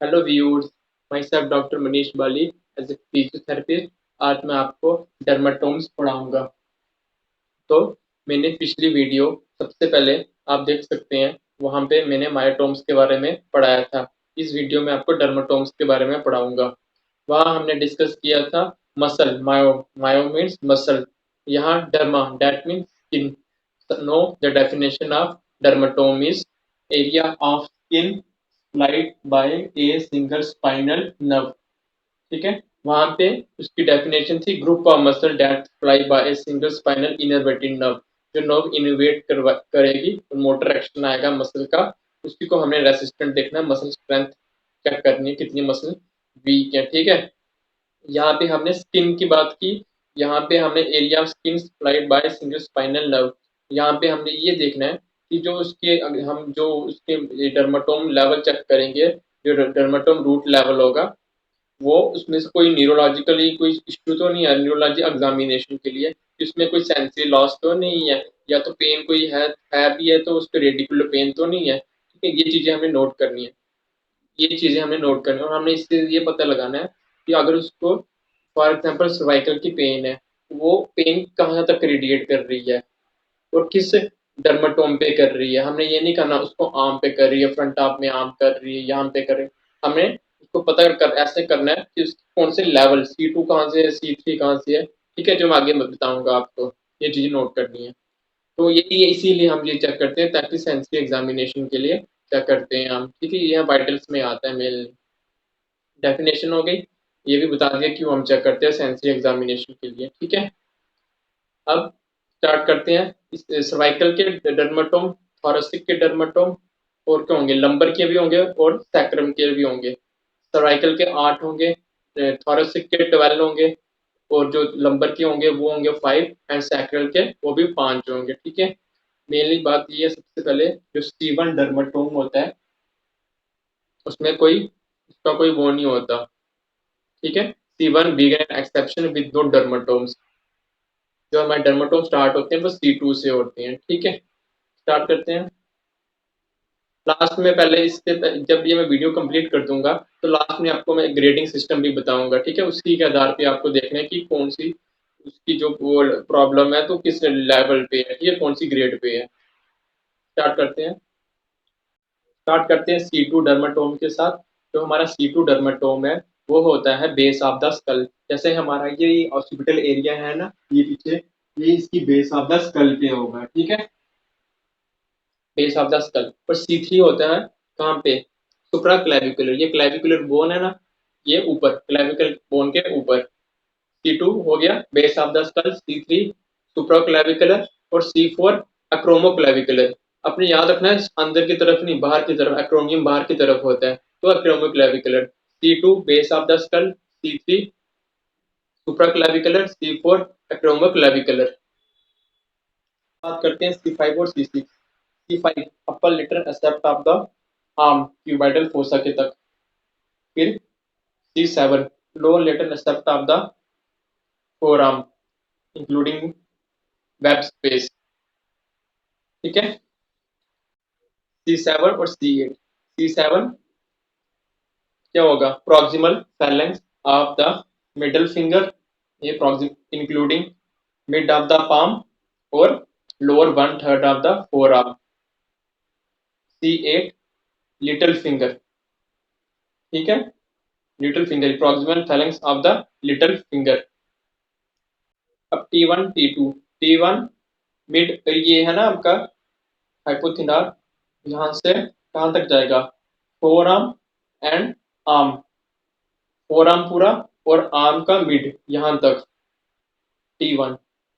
Hello viewers, myself doctor Manish Bali as a physiotherapist. आज मैं आपको डर्माटोम्स पढ़ाऊंगा। तो मैंने पिछली वीडियो सबसे पहले आप देख सकते हैं, वहां पे मैंने मायोटोम्स के बारे में पढ़ाया था। इस वीडियो में आपको डर्माटोम्स के बारे में पढ़ाऊंगा। वहाँ हमने डिस्कस किया था मसल, मायो मायो मीन्स मसल। यहाँ derma that means skin. Know the definition of dermatome is area of skin light by a single spinal nerve. ठीक है, वहां पे उसकी डेफिनेशन थी group of muscle that fly bye a single spinal innervated nerve. जो nerve innovate करेगी और motor action आएगा मसल का, उसी को हमने रेसिस्टेंट देखना, मसल स्ट्रेंथ चेक करनी है कितनी मसल वीक है। ठीक है, यहाँ पे हमने स्किन की बात की। यहाँ पे हमने area of skin supplied by single spinal nerve. यहाँ पे हमने ये देखना है कि जो उसके हम जो उसके डर्माटोम लेवल चेक करेंगे, जो डर्माटोम रूट लेवल होगा, वो उसमें से कोई न्यूरोलॉजिकली कोई इश्यू तो नहीं है न्यूरोलॉजी एग्जामिनेशन के लिए। इसमें कोई सेंसरी लॉस तो नहीं है, या तो पेन कोई है भी है तो उस पर रेडिकुलर पेन तो नहीं है। ठीक है, ये चीजें हमें नोट करनी है। ये चीजें हमें नोट करनी है और हमने इससे ये पता लगाना है कि अगर उसको फॉर एग्जांपल सर्वाइकल की पेन है, वो पेन कहाँ तक रेडिएट कर रही है और किस डर्माटोम पे कर रही है। हमने ये नहीं करना उसको आर्म पे कर रही है, फ्रंट आर्म में आर्म कर रही है, यहाँ पे कर रही है। हमें उसको पता कर ऐसे करना है कि कौन से लेवल C2 कहाँ से है, C3 कहाँ से है। ठीक है, जो मैं आगे बताऊंगा आपको, ये चीजें नोट करनी है। तो यही इसीलिए हम ये चेक करते हैं ताकि सेंसरी एग्जामिनेशन के लिए चेक करते हैं हम। ठीक है, ये वाइटल्स में आता है मेल। डेफिनेशन हो गई, ये भी बता दिया क्यों हम चेक करते हैं सेंसरी एग्जामिनेशन के लिए। ठीक है, अब स्टार्ट करते हैं। इस सर्वाइकल के डर्माटोम, थोरेसिक के डर्माटोम और क्या होंगे, लंबर के भी होंगे और सैक्रम के भी होंगे। सर्वाइकल के 8 होंगे, थोरेसिक के 12 होंगे और जो लंबर के होंगे वो होंगे 5 एंड सैक्रल के वो भी 5 होंगे। ठीक है, मेनली बात ये है, सबसे पहले जो C1 डर्माटोम होता है उसमें कोई उसका कोई वो नहीं होता। ठीक है, C1 big an exception with no dermatomes. जो हमारे डर्माटोम स्टार्ट होते हैं वो C2 से होते हैं। ठीक है, स्टार्ट करते हैं। लास्ट में पहले इससे जब ये मैं वीडियो कंप्लीट कर दूंगा तो लास्ट में आपको मैं ग्रेडिंग सिस्टम भी बताऊंगा। ठीक है, उसी के आधार पे आपको देखना है कि कौन सी उसकी जो वो प्रॉब्लम है तो किस लेवल पे है, ये कौन सी ग्रेड पे है। स्टार्ट करते हैं। स्टार्ट करते हैं C2 डर्माटोम के साथ। जो हमारा C2 डर्माटोम है वो होता है बेस ऑफ द स्कल। जैसे हमारा ये ऑक्सीपिटल एरिया है ना, ये पीछे, ये इसकी बेस ऑफ द स्कल पे होगा। ठीक है, बेस ऑफ द स्कल। पर C3 होता है कहाँ पे, सुप्रा क्लेविकुलर। ये क्लेविकुलर बोन है ना, ये ऊपर क्लेविकल बोन के ऊपर। C2 हो गया base of the skull, C3 supra clavicular और C4 अक्रोमो क्लेविकुलर। अपने याद रखना है अंदर की तरफ नहीं, बाहर की तरफ, एक्रोमियम बाहर की तरफ होता है तो acromioclavicular. C2 base of the skull, C3 supraclavicular, C4 acromioclavicular. बात करते हैं C5 और C6। C5 upper lateral aspect of the arm cubital fossa के तक। फिर C7 lower lateral aspect of the forearm including web space. ठीक है, C7 और C8। C7 क्या होगा, proximal phalanx of the middle finger, ये proximal including mid of the palm और lower 1/3 of the four arm. C8 little finger. ठीक है, little finger proximal phalanx of the little finger. अब T1 T2। T1 mid, ये है ना आपका हाइपोथिनार, यहाँ से कहाँ तक जाएगा, four arm and arm, four arm पूरा और आर्म का मिड यहाँ तक T1।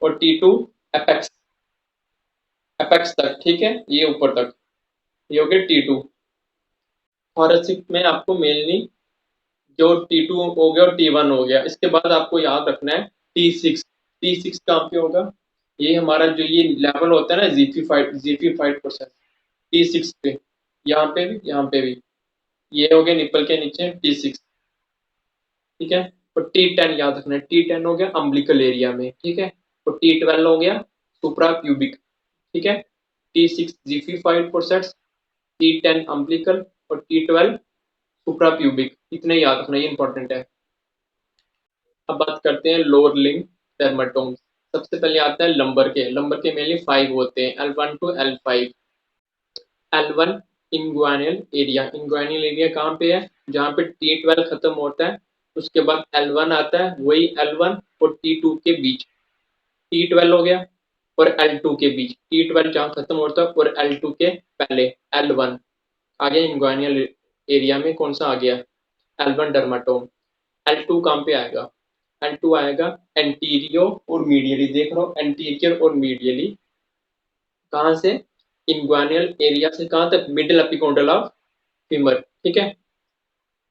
और T2 एपेक्स, एपेक्स तक। ठीक है, ये ऊपर तक, ये हो गया T2। थोरेसिक में आपको मेनली जो T2 हो गया और T1 हो गया, इसके बाद आपको याद रखना है T6। T6 कहाँ पे होगा, ये हमारा जो ये लेवल होता है ना Zifified% T6 पे, यहाँ पे भी यहाँ पे भी, ये हो गया निपल के नीचे T6। ठीक है, और T10 याद रखना है, T10 हो गया अम्बिलिकल एरिया में। ठीक है, और T12 हो गया सुप्रा क्यूबिक। ठीक है, T6 Zifified%, T10 अम्बिलिकल और T12 सुप्राप्यूबिक, इतने याद रखना, ये इंपॉर्टेंट है। अब बात करते हैं लोअर लिंग डर्मेटोम्स। सबसे पहले आता है लंबर के मेनली 5 होते हैं, L1 to L5। L1 inguinal area, inguinal area कहाँ पे है, जहाँ पे T12 खत्म होता है, उसके बाद L1 आता है, वही L1 और T2 के बीच, T12 हो गया, और L2 के बीच, T12 जहाँ खत्म होता है और L2 के पहले L1 आ गया। इंग्वानियल एरिया में कौन सा आ गया, L1 डर्माटोम। L2 कहाँ पे आएगा, L2 आएगा एंटीरियो और मीडियली, देख रहा हो एंटीरियर और मीडियली, कहाँ से, इंग्वानियल एरिया से कहाँ तक, मिडिल एपिकोंडल ऑफ फीमर, ठीक है।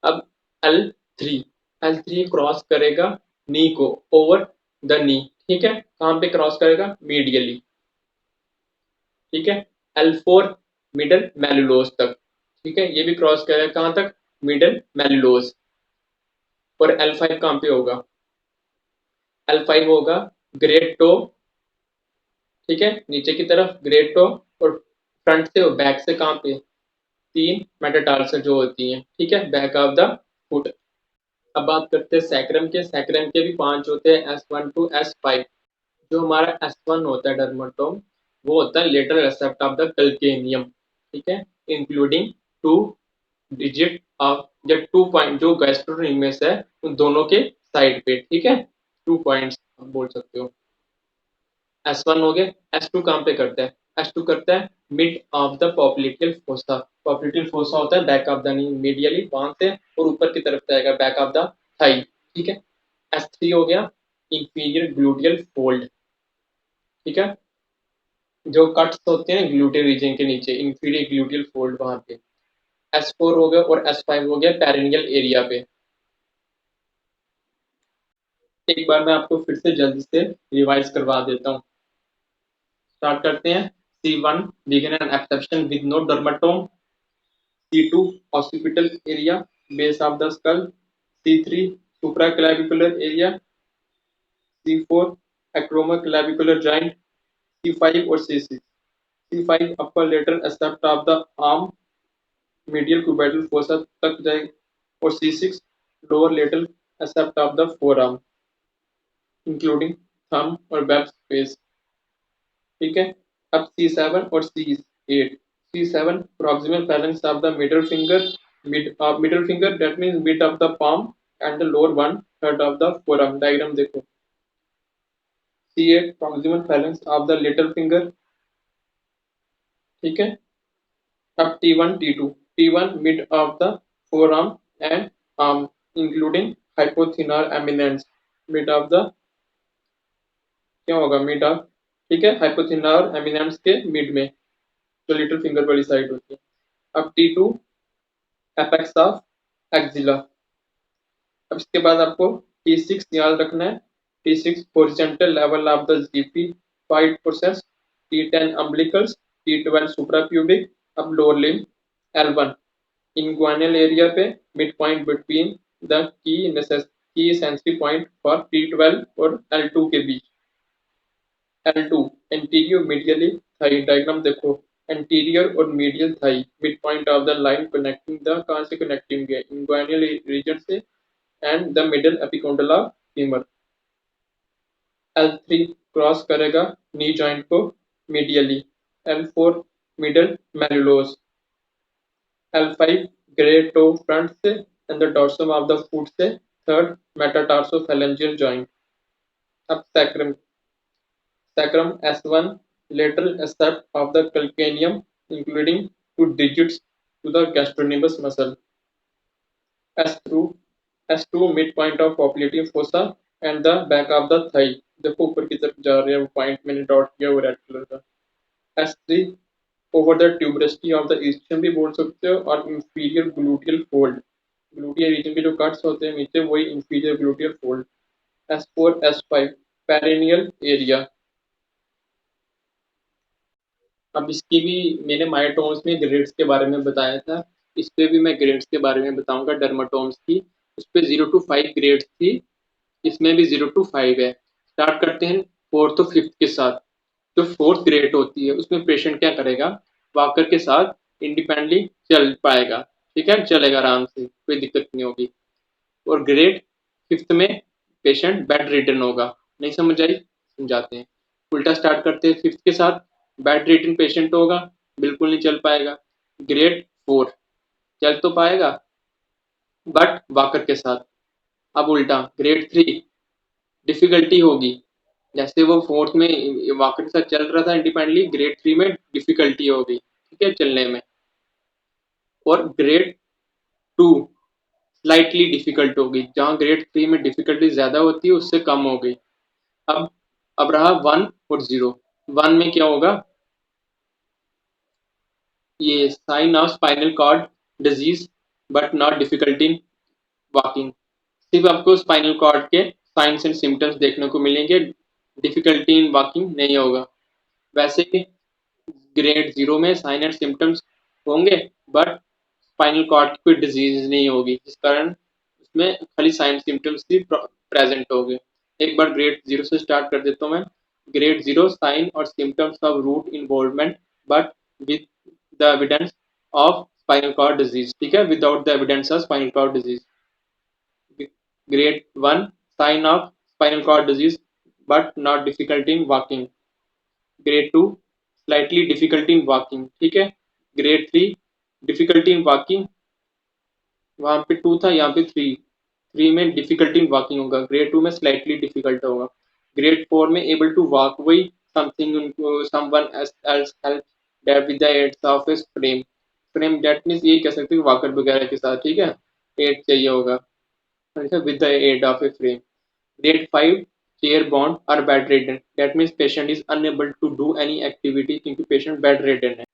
अब L3, L3 क्रॉस करेगा नी को, ओवर द नी, ठीक है, कहाँ पे क्रॉस करेगा, मीडियली, ठीक है। L4 मिडल मेलुलोज तक, ठीक है, ये भी क्रॉस करेगा कहाँ तक, मिडल मेलुलोज। और L5 कहाँ पे होगा, L5 होगा ग्रेट टो, ठीक है, नीचे की तरफ ग्रेट टो, और फ्रंट से और बैक से कहाँ पे, 3 मेटाटार्सल जो होती हैं, ठीक है, बैक ऑफ द फुट। अब बात करते हैं सैक्रम के, सैक्रम के भी 5 होते हैं, S1 टू S5। जो हमारा S1 होता है डर्मेटोम, वो होता है लेटरल रेसेप्ट ऑफ द कल्केनियम, ठीक है, इंक्लूडिंग 2 डिजिट ऑफ या 2 पॉइंट जो गैस्ट्रोनिमस है उन दोनों के साइड पे, ठीक है, 2 पॉइंट्स आप बोल सकते हो। S1 हो गया, S2 कहाँ पे करता है, S2 करता है mid of the popliteal fossa, popliteal fossa होता है back of the knee, medially वहां से और ऊपर की तरफ जाएगा बैक ऑफ द थाई, ठीक है। S3 हो गया इंफीरियर ग्लूटियल फोल्ड, ठीक है, जो कट्स होते हैं ग्लूटियल रीजन के नीचे, इंफीरियर ग्लूटियल फोल्ड वहां पे। S4 हो गया और S5 हो गया पेरिनियल एरिया पे। एक बार मैं आपको फिर से जल्दी से रिवाइज करवा देता हूँ। स्टार्ट करते हैं। C1 begin an exception with no dermatome, C2 occipital area base of the skull, C3 supraclavicular area, C4 acromoclavicular joint, C5 और C6। C5 upper lateral aspect of the arm medial cubital fossa तक जाए, और C6 lower lateral aspect of the forearm including thumb और web space, ठीक है। अब C7 और C8, C7 proximal phalanx of the middle finger, middle finger that means mid of the palm and the lower 1/3 of the forearm, diagram देखो। C8 proximal phalanx of the little finger, ठीक है। अब T1 T2, T1 mid of the forearm and arm including hypothenar eminence, mid of the, क्या होगा, mid of, ठीक है, हाइपोथिनार eminence के mid में, जो लिटिल फिंगर वाली साइड होती है। अब T2 एपेक्स ऑफ एक्जिला। अब इसके बाद आपको T6 याद रखना है, T6 horizontal level of the xiphoid process, T10 umbilicals, T12 suprapubic. अब lower limb L1 inguinal area पे, mid point between the key sensory point for T12 और L2 के बीच। L2 anterior medially thigh, diagram देखो, anterior और medial thigh, mid point of the line connecting the, कहाँ से connecting है, inguinal region से and the middle epicondyle of femur. L3 cross करेगा नी जॉइंट को medially, L4 middle malleolus, L5 great toe front से and the dorsum of the foot से third metatarsophalangeal joint. अब sacrum, sacrum S1 lateral aspect of the calcaneum including 2 digits to the gastrocnemius muscle, S2 midpoint of popliteal fossa and the back of the thigh, देखो ऊपर की तरफ जा रहे हैं वो पॉइंट मैंने डॉट किया वो रेड कलर का। S3 over the tuberosity of the ischium भी बोल सकते हो, और inferior gluteal fold, gluteal region के जो कट्स होते हैं नीचे वही inferior gluteal fold. S4 S5 perineal area. अब इसकी भी मैंने मायोटोम्स में ग्रेड्स के बारे में बताया था, इस पे भी मैं ग्रेड्स के बारे में बताऊंगा डर्माटोम्स की। उस पे 0 to 5 ग्रेड्स थी, इसमें भी 0 to 5 है। स्टार्ट करते हैं फोर्थ और फिफ्थ के साथ। जो फोर्थ ग्रेड होती है उसमें पेशेंट क्या करेगा, वॉकर के साथ इंडिपेंडेंटली चल पाएगा, ठीक है, चलेगा आराम से, कोई दिक्कत नहीं होगी। और ग्रेड 5th में पेशेंट बेड रिडन होगा। नहीं समझ आई? समझाते हैं। उल्टा स्टार्ट करते हैं 5th के साथ। बेड रिडन पेशेंट होगा, बिल्कुल नहीं चल पाएगा। ग्रेड 4 चल तो पाएगा बट वॉकर के साथ। अब उल्टा ग्रेड 3 डिफिकल्टी होगी। जैसे वो 4th में वॉकर के साथ चल रहा था इंडिपेंडेंटली, ग्रेड 3 में डिफिकल्टी होगी, ठीक है, चलने में। और ग्रेड 2 स्लाइटली डिफिकल्ट होगी। जहां ग्रेड 3 में डिफिकल्टी ज्यादा होती है उससे कम हो गई। अब अब रहा 1 और 0। 1 में क्या होगा? ये sign of spinal cord disease but not difficulty in walking. सिर्फ आपको स्पाइनल कॉर्ड के साइंस एंड सिम्टम्स देखने को मिलेंगे, डिफिकल्टी इन वॉकिंग नहीं होगा। वैसे ग्रेड 0 में साइन एंड सिम्टम्स होंगे बट स्पाइनल कॉर्ड की कोई डिजीज नहीं होगी, जिस कारण उसमें खाली साइन सिम्टम्स ही प्रेजेंट होंगे। एक बार ग्रेड 0 से स्टार्ट कर देता हूँ मैं। ग्रेड 0 साइन और symptoms of root involvement but with the evidence of spinal cord disease. ठीक है, without the evidence of spinal cord disease. Grade 1 sign of spinal cord disease but not difficulty in walking. Grade 2 slightly difficulty in walking. ठीक है। Grade 3 difficulty in walking, वहां पे 2 था, यहाँ पे 3 में डिफिकल्टी इन वॉकिंग होगा। ग्रेड 2 में स्लाइटली डिफिकल्ट होगा। ग्रेड 4 में एबल टू वॉक, वही something someone else help that with the aid of a frame. Frame that means ये कह सकते हैं वॉकर वगैरह के साथ, ठीक है, एड चाहिए होगा, ठीक है, with the aid of a frame. Grade 5 chair bound or bedridden. That means patient is unable to do any activity क्योंकि patient bedridden है।